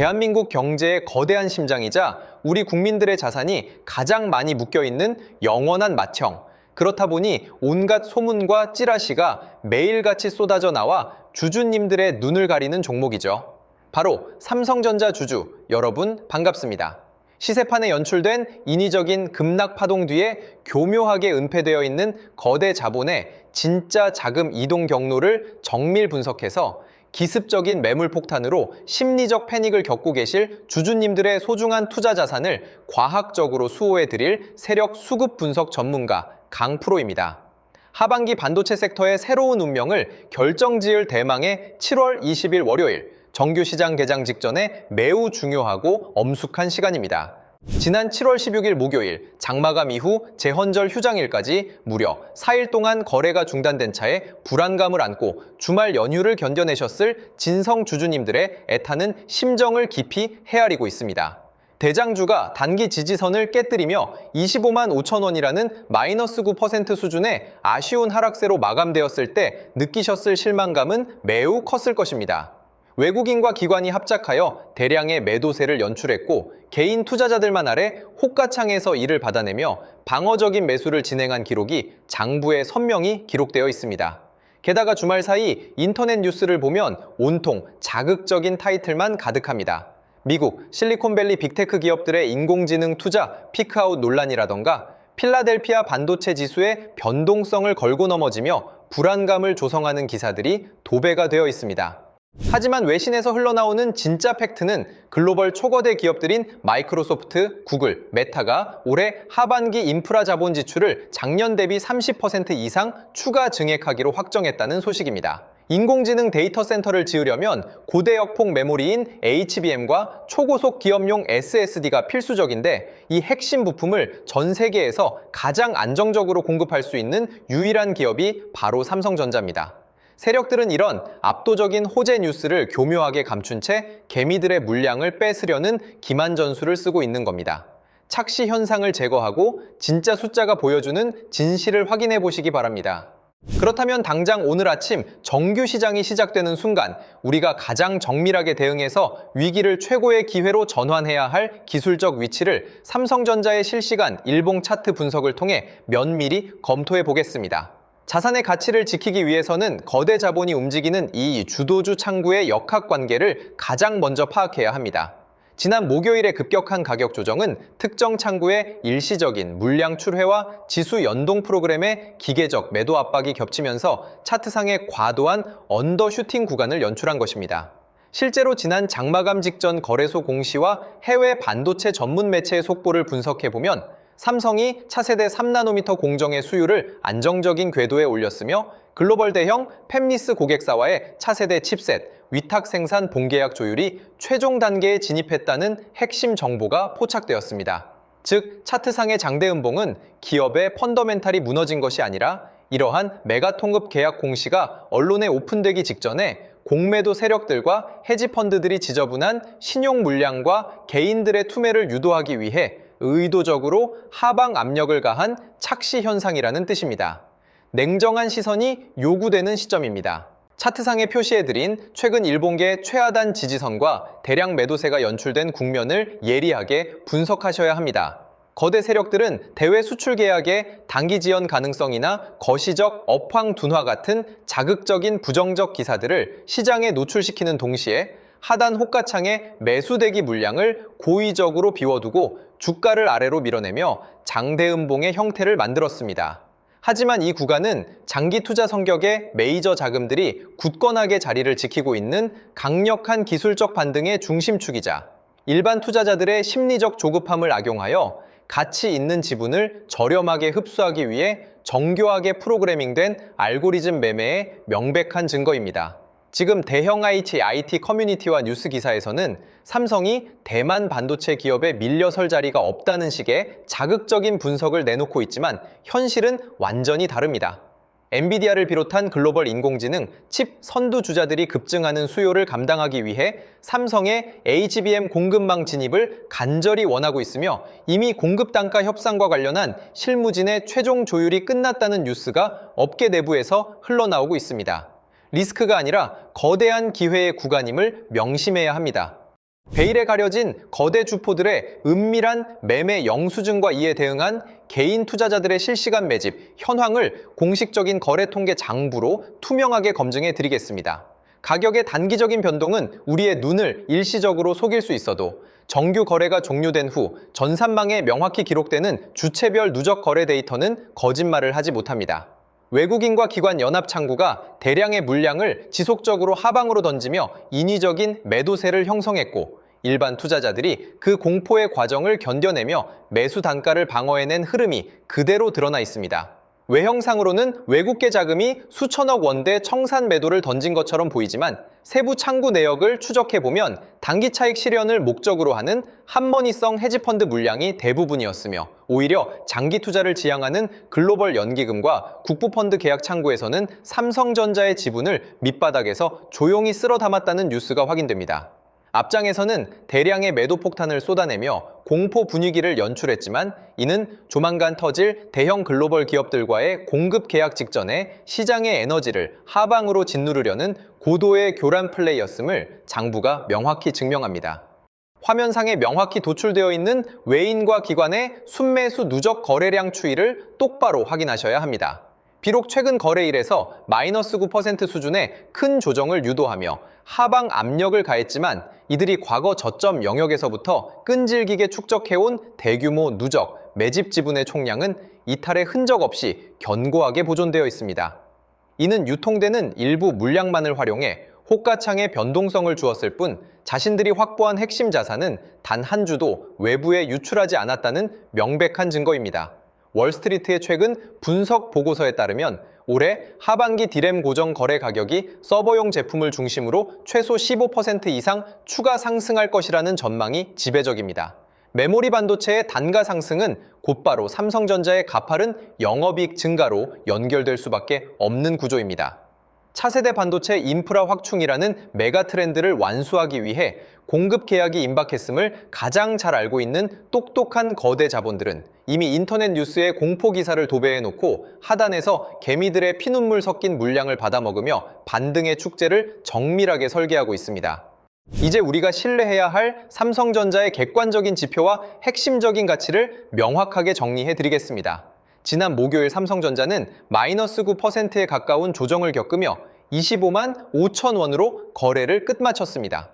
대한민국 경제의 거대한 심장이자 우리 국민들의 자산이 가장 많이 묶여있는 영원한 맏형. 그렇다 보니 온갖 소문과 찌라시가 매일같이 쏟아져 나와 주주님들의 눈을 가리는 종목이죠. 바로 삼성전자 주주, 여러분 반갑습니다. 시세판에 연출된 인위적인 급락 파동 뒤에 교묘하게 은폐되어 있는 거대 자본의 진짜 자금 이동 경로를 정밀 분석해서 기습적인 매물 폭탄으로 심리적 패닉을 겪고 계실 주주님들의 소중한 투자 자산을 과학적으로 수호해드릴 세력 수급 분석 전문가 강프로입니다. 하반기 반도체 섹터의 새로운 운명을 결정지을 대망의 7월 20일 월요일 정규 시장 개장 직전에 매우 중요하고 엄숙한 시간입니다. 지난 7월 16일 목요일 장마감 이후 제헌절 휴장일까지 무려 4일 동안 거래가 중단된 차에 불안감을 안고 주말 연휴를 견뎌내셨을 진성 주주님들의 애타는 심정을 깊이 헤아리고 있습니다. 대장주가 단기 지지선을 깨뜨리며 25만 5천 원이라는 마이너스 9% 수준의 아쉬운 하락세로 마감되었을 때 느끼셨을 실망감은 매우 컸을 것입니다. 외국인과 기관이 합작하여 대량의 매도세를 연출했고 개인 투자자들만 아래 호가창에서 이를 받아내며 방어적인 매수를 진행한 기록이 장부에 선명히 기록되어 있습니다. 게다가 주말 사이 인터넷 뉴스를 보면 온통 자극적인 타이틀만 가득합니다. 미국 실리콘밸리 빅테크 기업들의 인공지능 투자 피크아웃 논란이라던가 필라델피아 반도체 지수의 변동성을 걸고 넘어지며 불안감을 조성하는 기사들이 도배가 되어 있습니다. 하지만 외신에서 흘러나오는 진짜 팩트는 글로벌 초거대 기업들인 마이크로소프트, 구글, 메타가 올해 하반기 인프라 자본 지출을 작년 대비 30% 이상 추가 증액하기로 확정했다는 소식입니다. 인공지능 데이터 센터를 지으려면 고대역폭 메모리인 HBM과 초고속 기업용 SSD가 필수적인데 이 핵심 부품을 전 세계에서 가장 안정적으로 공급할 수 있는 유일한 기업이 바로 삼성전자입니다. 세력들은 이런 압도적인 호재 뉴스를 교묘하게 감춘 채 개미들의 물량을 뺏으려는 기만 전술을 쓰고 있는 겁니다. 착시 현상을 제거하고 진짜 숫자가 보여주는 진실을 확인해 보시기 바랍니다. 그렇다면 당장 오늘 아침 정규 시장이 시작되는 순간 우리가 가장 정밀하게 대응해서 위기를 최고의 기회로 전환해야 할 기술적 위치를 삼성전자의 실시간 일봉 차트 분석을 통해 면밀히 검토해 보겠습니다. 자산의 가치를 지키기 위해서는 거대 자본이 움직이는 이 주도주 창구의 역학관계를 가장 먼저 파악해야 합니다. 지난 목요일의 급격한 가격 조정은 특정 창구의 일시적인 물량 출회와 지수 연동 프로그램의 기계적 매도 압박이 겹치면서 차트상의 과도한 언더슈팅 구간을 연출한 것입니다. 실제로 지난 장마감 직전 거래소 공시와 해외 반도체 전문 매체의 속보를 분석해보면 삼성이 차세대 3나노미터 공정의 수율을 안정적인 궤도에 올렸으며 글로벌 대형 팹리스 고객사와의 차세대 칩셋, 위탁 생산 본계약 조율이 최종 단계에 진입했다는 핵심 정보가 포착되었습니다. 즉, 차트상의 장대 음봉은 기업의 펀더멘탈이 무너진 것이 아니라 이러한 메가통급 계약 공시가 언론에 오픈되기 직전에 공매도 세력들과 헤지펀드들이 지저분한 신용 물량과 개인들의 투매를 유도하기 위해 의도적으로 하방 압력을 가한 착시 현상이라는 뜻입니다. 냉정한 시선이 요구되는 시점입니다. 차트상에 표시해드린 최근 일봉계 최하단 지지선과 대량 매도세가 연출된 국면을 예리하게 분석하셔야 합니다. 거대 세력들은 대외 수출 계약의 단기 지연 가능성이나 거시적 업황 둔화 같은 자극적인 부정적 기사들을 시장에 노출시키는 동시에 하단 호가창의 매수대기 물량을 고의적으로 비워두고 주가를 아래로 밀어내며 장대음봉의 형태를 만들었습니다. 하지만 이 구간은 장기 투자 성격의 메이저 자금들이 굳건하게 자리를 지키고 있는 강력한 기술적 반등의 중심축이자 일반 투자자들의 심리적 조급함을 악용하여 가치 있는 지분을 저렴하게 흡수하기 위해 정교하게 프로그래밍된 알고리즘 매매의 명백한 증거입니다. 지금 대형 IT 커뮤니티와 뉴스 기사에서는 삼성이 대만 반도체 기업에 밀려설 자리가 없다는 식의 자극적인 분석을 내놓고 있지만 현실은 완전히 다릅니다. 엔비디아를 비롯한 글로벌 인공지능 칩 선두주자들이 급증하는 수요를 감당하기 위해 삼성의 HBM 공급망 진입을 간절히 원하고 있으며 이미 공급 단가 협상과 관련한 실무진의 최종 조율이 끝났다는 뉴스가 업계 내부에서 흘러나오고 있습니다. 리스크가 아니라 거대한 기회의 구간임을 명심해야 합니다. 베일에 가려진 거대 주포들의 은밀한 매매 영수증과 이에 대응한 개인 투자자들의 실시간 매집 현황을 공식적인 거래통계 장부로 투명하게 검증해 드리겠습니다. 가격의 단기적인 변동은 우리의 눈을 일시적으로 속일 수 있어도 정규 거래가 종료된 후 전산망에 명확히 기록되는 주체별 누적 거래 데이터는 거짓말을 하지 못합니다. 외국인과 기관 연합 창구가 대량의 물량을 지속적으로 하방으로 던지며 인위적인 매도세를 형성했고, 일반 투자자들이 그 공포의 과정을 견뎌내며 매수 단가를 방어해낸 흐름이 그대로 드러나 있습니다. 외형상으로는 외국계 자금이 수천억 원대 청산 매도를 던진 것처럼 보이지만 세부 창구 내역을 추적해보면 단기 차익 실현을 목적으로 하는 한머니성 헤지펀드 물량이 대부분이었으며, 오히려 장기 투자를 지향하는 글로벌 연기금과 국부펀드 계약 창구에서는 삼성전자의 지분을 밑바닥에서 조용히 쓸어 담았다는 뉴스가 확인됩니다. 앞장에서는 대량의 매도 폭탄을 쏟아내며 공포 분위기를 연출했지만, 이는 조만간 터질 대형 글로벌 기업들과의 공급 계약 직전에 시장의 에너지를 하방으로 짓누르려는 고도의 교란 플레이였음을 장부가 명확히 증명합니다. 화면상에 명확히 도출되어 있는 외인과 기관의 순매수 누적 거래량 추이를 똑바로 확인하셔야 합니다. 비록 최근 거래일에서 마이너스 9% 수준의 큰 조정을 유도하며 하방 압력을 가했지만, 이들이 과거 저점 영역에서부터 끈질기게 축적해온 대규모 누적, 매집 지분의 총량은 이탈의 흔적 없이 견고하게 보존되어 있습니다. 이는 유통되는 일부 물량만을 활용해 호가창에 변동성을 주었을 뿐, 자신들이 확보한 핵심 자산은 단 한 주도 외부에 유출하지 않았다는 명백한 증거입니다. 월스트리트의 최근 분석 보고서에 따르면 올해 하반기 디램 고정 거래 가격이 서버용 제품을 중심으로 최소 15% 이상 추가 상승할 것이라는 전망이 지배적입니다. 메모리 반도체의 단가 상승은 곧바로 삼성전자의 가파른 영업이익 증가로 연결될 수밖에 없는 구조입니다. 차세대 반도체 인프라 확충이라는 메가 트렌드를 완수하기 위해 공급 계약이 임박했음을 가장 잘 알고 있는 똑똑한 거대 자본들은 이미 인터넷 뉴스에 공포 기사를 도배해놓고 하단에서 개미들의 피눈물 섞인 물량을 받아먹으며 반등의 축제를 정밀하게 설계하고 있습니다. 이제 우리가 신뢰해야 할 삼성전자의 객관적인 지표와 핵심적인 가치를 명확하게 정리해 드리겠습니다. 지난 목요일 삼성전자는 마이너스 9%에 가까운 조정을 겪으며 25만 5천 원으로 거래를 끝마쳤습니다.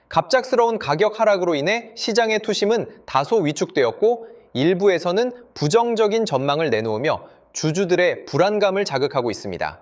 갑작스러운 가격 하락으로 인해 시장의 투심은 다소 위축되었고, 일부에서는 부정적인 전망을 내놓으며 주주들의 불안감을 자극하고 있습니다.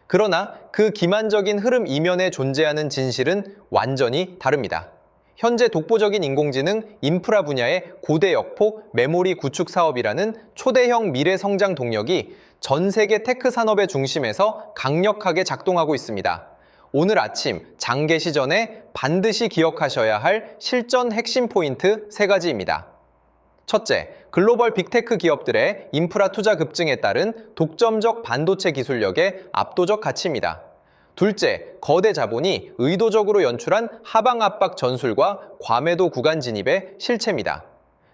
그러나 그 기만적인 흐름 이면에 존재하는 진실은 완전히 다릅니다. 현재 독보적인 인공지능 인프라 분야의 고대 역폭 메모리 구축 사업이라는 초대형 미래 성장 동력이 전 세계 테크 산업의 중심에서 강력하게 작동하고 있습니다. 오늘 아침 장 개시 전에 반드시 기억하셔야 할 실전 핵심 포인트 3가지입니다. 첫째, 글로벌 빅테크 기업들의 인프라 투자 급증에 따른 독점적 반도체 기술력의 압도적 가치입니다. 둘째, 거대 자본이 의도적으로 연출한 하방 압박 전술과 과매도 구간 진입의 실체입니다.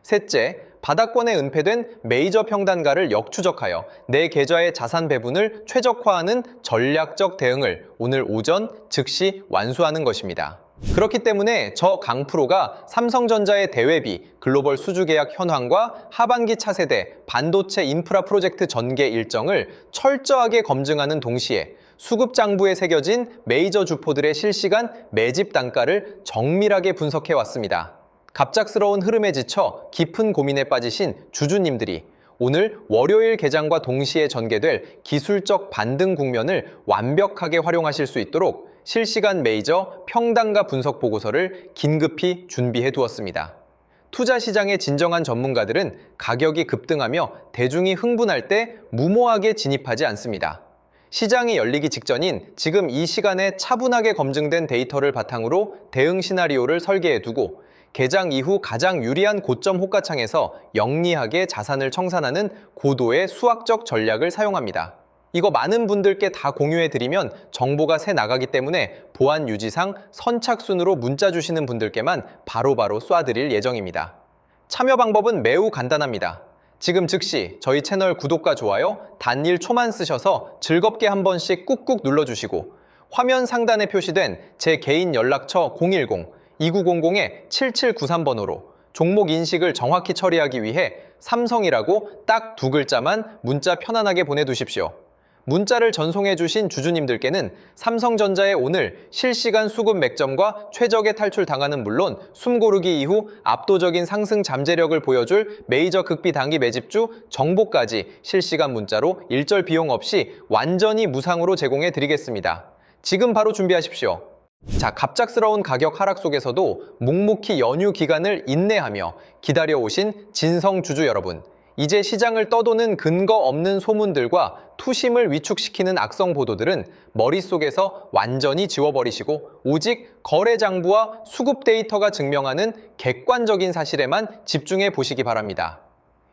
셋째, 바닥권에 은폐된 메이저 평단가를 역추적하여 내 계좌의 자산 배분을 최적화하는 전략적 대응을 오늘 오전 즉시 완수하는 것입니다. 그렇기 때문에 저 강프로가 삼성전자의 대외비, 글로벌 수주 계약 현황과 하반기 차세대 반도체 인프라 프로젝트 전개 일정을 철저하게 검증하는 동시에 수급 장부에 새겨진 메이저 주포들의 실시간 매집 단가를 정밀하게 분석해 왔습니다. 갑작스러운 흐름에 지쳐 깊은 고민에 빠지신 주주님들이 오늘 월요일 개장과 동시에 전개될 기술적 반등 국면을 완벽하게 활용하실 수 있도록 실시간 메이저 평단가 분석 보고서를 긴급히 준비해 두었습니다. 투자 시장의 진정한 전문가들은 가격이 급등하며 대중이 흥분할 때 무모하게 진입하지 않습니다. 시장이 열리기 직전인 지금 이 시간에 차분하게 검증된 데이터를 바탕으로 대응 시나리오를 설계해 두고 개장 이후 가장 유리한 고점 호가창에서 영리하게 자산을 청산하는 고도의 수학적 전략을 사용합니다. 이거 많은 분들께 다 공유해드리면 정보가 새 나가기 때문에 보안 유지상 선착순으로 문자 주시는 분들께만 바로바로 쏴드릴 예정입니다. 참여 방법은 매우 간단합니다. 지금 즉시 저희 채널 구독과 좋아요 단 1초만 쓰셔서 즐겁게 한 번씩 꾹꾹 눌러주시고, 화면 상단에 표시된 제 개인 연락처 2900-7793번호로 종목 인식을 정확히 처리하기 위해 삼성이라고 딱 두 글자만 문자 편안하게 보내두십시오. 문자를 전송해주신 주주님들께는 삼성전자의 오늘 실시간 수급 맥점과 최적의 탈출 당하는 물론 숨고르기 이후 압도적인 상승 잠재력을 보여줄 메이저 극비 단기 매집주 정보까지 실시간 문자로 일절 비용 없이 완전히 무상으로 제공해 드리겠습니다. 지금 바로 준비하십시오. 자, 갑작스러운 가격 하락 속에서도 묵묵히 연휴 기간을 인내하며 기다려오신 진성 주주 여러분. 이제 시장을 떠도는 근거 없는 소문들과 투심을 위축시키는 악성 보도들은 머릿속에서 완전히 지워버리시고 오직 거래 장부와 수급 데이터가 증명하는 객관적인 사실에만 집중해 보시기 바랍니다.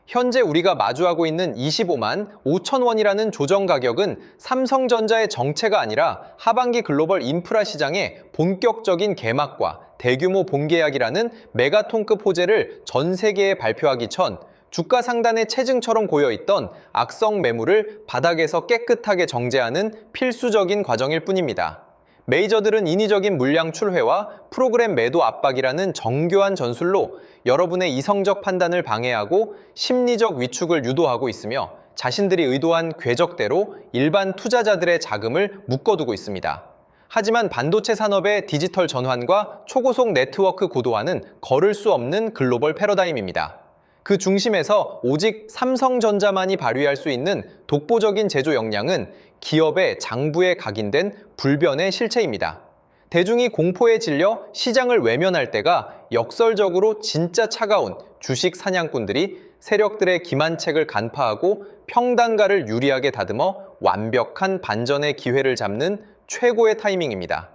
현재 우리가 마주하고 있는 25만 5천 원이라는 조정 가격은 삼성전자의 정체가 아니라 하반기 글로벌 인프라 시장의 본격적인 개막과 대규모 본계약이라는 메가톤급 호재를 전 세계에 발표하기 전 주가 상단의 체증처럼 고여있던 악성 매물을 바닥에서 깨끗하게 정제하는 필수적인 과정일 뿐입니다. 메이저들은 인위적인 물량 출회와 프로그램 매도 압박이라는 정교한 전술로 여러분의 이성적 판단을 방해하고 심리적 위축을 유도하고 있으며 자신들이 의도한 궤적대로 일반 투자자들의 자금을 묶어두고 있습니다. 하지만 반도체 산업의 디지털 전환과 초고속 네트워크 고도화는 거를 수 없는 글로벌 패러다임입니다. 그 중심에서 오직 삼성전자만이 발휘할 수 있는 독보적인 제조 역량은 기업의 장부에 각인된 불변의 실체입니다. 대중이 공포에 질려 시장을 외면할 때가 역설적으로 진짜 차가운 주식 사냥꾼들이 세력들의 기만책을 간파하고 평단가를 유리하게 다듬어 완벽한 반전의 기회를 잡는 최고의 타이밍입니다.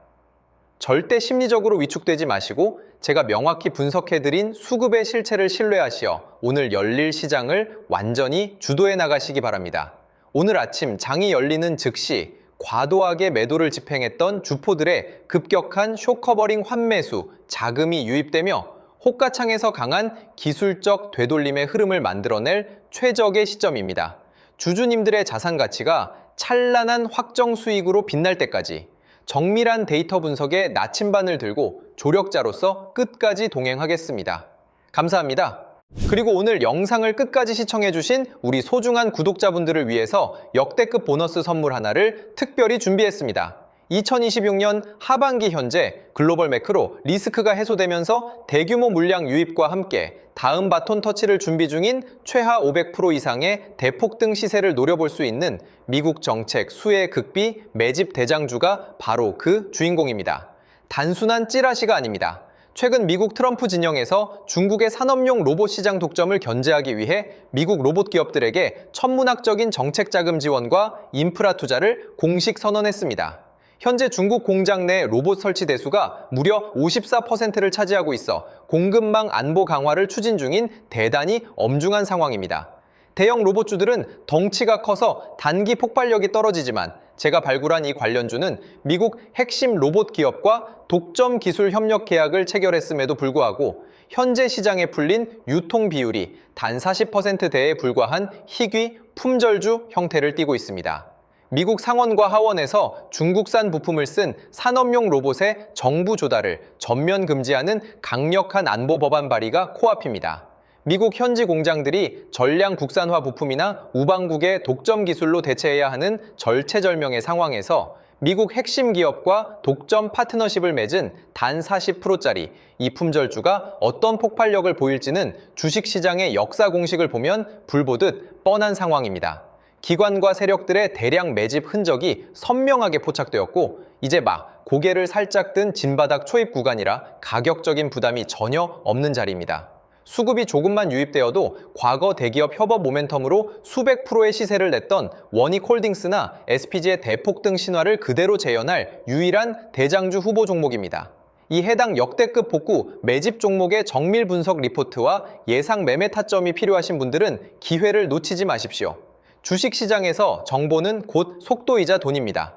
절대 심리적으로 위축되지 마시고 제가 명확히 분석해드린 수급의 실체를 신뢰하시어 오늘 열릴 시장을 완전히 주도해 나가시기 바랍니다. 오늘 아침 장이 열리는 즉시 과도하게 매도를 집행했던 주포들의 급격한 쇼커버링 환매수, 자금이 유입되며 호가창에서 강한 기술적 되돌림의 흐름을 만들어낼 최적의 시점입니다. 주주님들의 자산 가치가 찬란한 확정 수익으로 빛날 때까지 정밀한 데이터 분석에 나침반을 들고 조력자로서 끝까지 동행하겠습니다. 감사합니다. 그리고 오늘 영상을 끝까지 시청해주신 우리 소중한 구독자분들을 위해서 역대급 보너스 선물 하나를 특별히 준비했습니다. 2026년 하반기 현재 글로벌 매크로 리스크가 해소되면서 대규모 물량 유입과 함께 다음 바톤 터치를 준비 중인 최하 500% 이상의 대폭등 시세를 노려볼 수 있는 미국 정책 수혜 극비 매집 대장주가 바로 그 주인공입니다. 단순한 찌라시가 아닙니다. 최근 미국 트럼프 진영에서 중국의 산업용 로봇 시장 독점을 견제하기 위해 미국 로봇 기업들에게 천문학적인 정책 자금 지원과 인프라 투자를 공식 선언했습니다. 현재 중국 공장 내 로봇 설치 대수가 무려 54%를 차지하고 있어 공급망 안보 강화를 추진 중인 대단히 엄중한 상황입니다. 대형 로봇주들은 덩치가 커서 단기 폭발력이 떨어지지만 제가 발굴한 이 관련주는 미국 핵심 로봇 기업과 독점 기술 협력 계약을 체결했음에도 불구하고 현재 시장에 풀린 유통 비율이 단 40%대에 불과한 희귀 품절주 형태를 띠고 있습니다. 미국 상원과 하원에서 중국산 부품을 쓴 산업용 로봇의 정부 조달을 전면 금지하는 강력한 안보 법안 발의가 코앞입니다. 미국 현지 공장들이 전량 국산화 부품이나 우방국의 독점 기술로 대체해야 하는 절체절명의 상황에서 미국 핵심 기업과 독점 파트너십을 맺은 단 40%짜리 이 품절주가 어떤 폭발력을 보일지는 주식시장의 역사 공식을 보면 불보듯 뻔한 상황입니다. 기관과 세력들의 대량 매집 흔적이 선명하게 포착되었고 이제 막 고개를 살짝 든 진바닥 초입 구간이라 가격적인 부담이 전혀 없는 자리입니다. 수급이 조금만 유입되어도 과거 대기업 협업 모멘텀으로 수백 프로의 시세를 냈던 원익홀딩스나 SPG의 대폭등 신화를 그대로 재현할 유일한 대장주 후보 종목입니다. 이 해당 역대급 복구 매집 종목의 정밀 분석 리포트와 예상 매매 타점이 필요하신 분들은 기회를 놓치지 마십시오. 주식시장에서 정보는 곧 속도이자 돈입니다.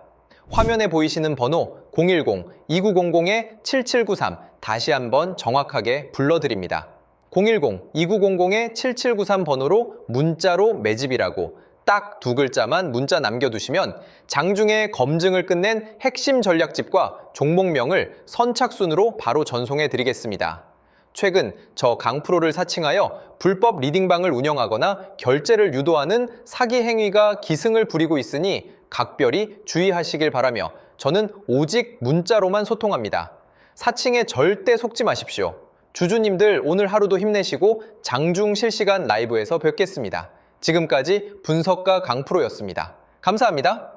화면에 보이시는 번호 010-2900-7793 다시 한번 정확하게 불러드립니다. 010-2900-7793 번호로 문자로 매집이라고 딱 두 글자만 문자 남겨두시면 장중에 검증을 끝낸 핵심 전략집과 종목명을 선착순으로 바로 전송해 드리겠습니다. 최근 저 강프로를 사칭하여 불법 리딩방을 운영하거나 결제를 유도하는 사기 행위가 기승을 부리고 있으니 각별히 주의하시길 바라며 저는 오직 문자로만 소통합니다. 사칭에 절대 속지 마십시오. 주주님들 오늘 하루도 힘내시고 장중 실시간 라이브에서 뵙겠습니다. 지금까지 분석가 강프로였습니다. 감사합니다.